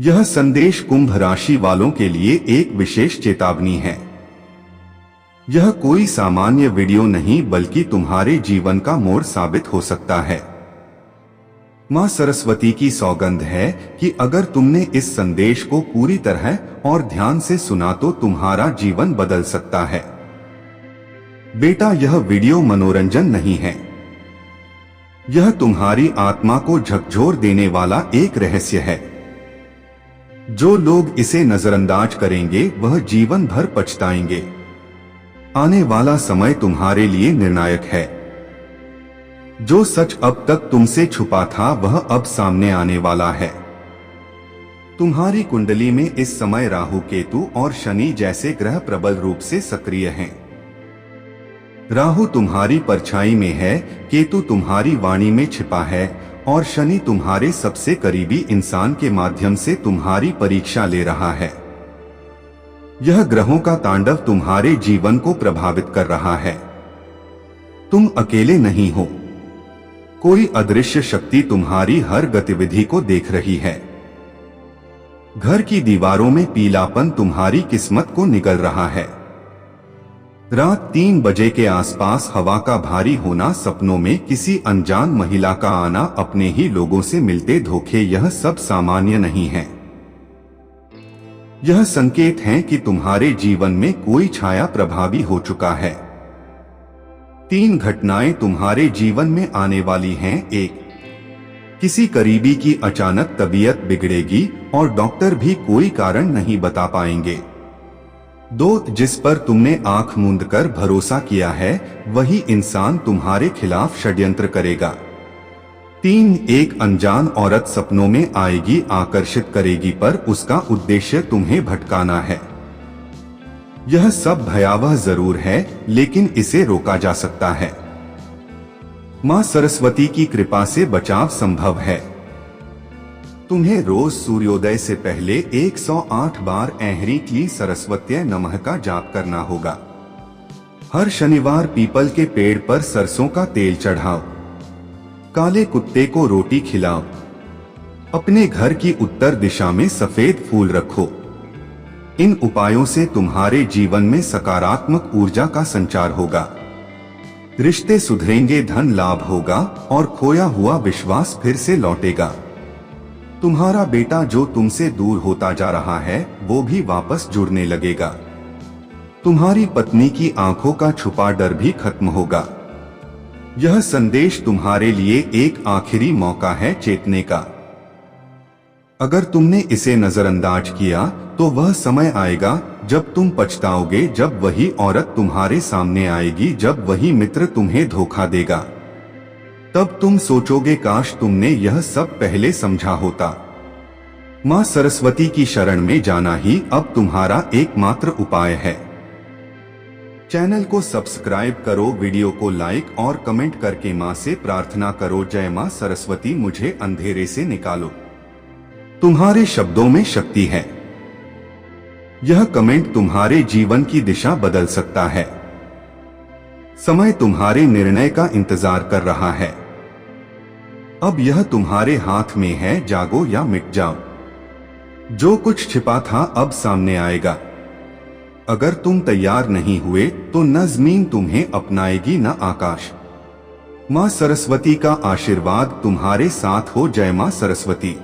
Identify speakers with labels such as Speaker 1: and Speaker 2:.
Speaker 1: यह संदेश कुंभ राशि वालों के लिए एक विशेष चेतावनी है। यह कोई सामान्य वीडियो नहीं बल्कि तुम्हारे जीवन का मोड़ साबित हो सकता है। मां सरस्वती की सौगंध है कि अगर तुमने इस संदेश को पूरी तरह और ध्यान से सुना तो तुम्हारा जीवन बदल सकता है। बेटा, यह वीडियो मनोरंजन नहीं है। यह तुम्हारी आत्मा को झकझोर देने वाला एक रहस्य है। जो लोग इसे नजरअंदाज करेंगे वह जीवन भर पछताएंगे। आने वाला समय तुम्हारे लिए निर्णायक है। जो सच अब तक तुमसे छुपा था वह अब सामने आने वाला है। तुम्हारी कुंडली में इस समय राहु, केतु और शनि जैसे ग्रह प्रबल रूप से सक्रिय हैं। राहु तुम्हारी परछाई में है, केतु तुम्हारी वाणी में छिपा है और शनि तुम्हारे सबसे करीबी इंसान के माध्यम से तुम्हारी परीक्षा ले रहा है। यह ग्रहों का तांडव तुम्हारे जीवन को प्रभावित कर रहा है। तुम अकेले नहीं हो। कोई अदृश्य शक्ति तुम्हारी हर गतिविधि को देख रही है। घर की दीवारों में पीलापन तुम्हारी किस्मत को निगल रहा है। रात 3 बजे के आसपास हवा का भारी होना, सपनों में किसी अनजान महिला का आना, अपने ही लोगों से मिलते धोखे, यह सब सामान्य नहीं है। यह संकेत है कि तुम्हारे जीवन में कोई छाया प्रभावी हो चुका है। 3 घटनाएं तुम्हारे जीवन में आने वाली हैं। 1, किसी करीबी की अचानक तबीयत बिगड़ेगी और डॉक्टर भी कोई कारण नहीं बता पाएंगे। 2, जिस पर तुमने आंख मूंद कर भरोसा किया है वही इंसान तुम्हारे खिलाफ षड्यंत्र करेगा। 3, एक अनजान औरत सपनों में आएगी, आकर्षित करेगी, पर उसका उद्देश्य तुम्हें भटकाना है। यह सब भयावह जरूर है लेकिन इसे रोका जा सकता है। मां सरस्वती की कृपा से बचाव संभव है। तुम्हें रोज सूर्योदय से पहले 108 बार ऐहरी क्ली सरस्वत्यै नमः का जाप करना होगा। हर शनिवार पीपल के पेड़ पर सरसों का तेल चढ़ाओ। काले कुत्ते को रोटी खिलाओ। अपने घर की उत्तर दिशा में सफेद फूल रखो। इन उपायों से तुम्हारे जीवन में सकारात्मक ऊर्जा का संचार होगा। रिश्ते सुधरेंगे, धन लाभ होगा और खोया हुआ विश्वास फिर से लौटेगा। तुम्हारा बेटा जो तुमसे दूर होता जा रहा है वो भी वापस जुड़ने लगेगा। तुम्हारी पत्नी की आंखों का छुपा डर भी खत्म होगा। यह संदेश तुम्हारे लिए एक आखिरी मौका है चेतने का। अगर तुमने इसे नजरअंदाज किया तो वह समय आएगा जब तुम पछताओगे, जब वही औरत तुम्हारे सामने आएगी, जब वही मित्र तुम्हें धोखा देगा। तब तुम सोचोगे काश तुमने यह सब पहले समझा होता। मां सरस्वती की शरण में जाना ही अब तुम्हारा एकमात्र उपाय है। चैनल को सब्सक्राइब करो, वीडियो को लाइक और कमेंट करके मां से प्रार्थना करो, जय मां सरस्वती मुझे अंधेरे से निकालो। तुम्हारे शब्दों में शक्ति है। यह कमेंट तुम्हारे जीवन की दिशा बदल सकता है। समय तुम्हारे निर्णय का इंतजार कर रहा है। अब यह तुम्हारे हाथ में है, जागो या मिट जाओ। जो कुछ छिपा था अब सामने आएगा। अगर तुम तैयार नहीं हुए तो न जमीन तुम्हें अपनाएगी न आकाश। मां सरस्वती का आशीर्वाद तुम्हारे साथ हो। जय मां सरस्वती।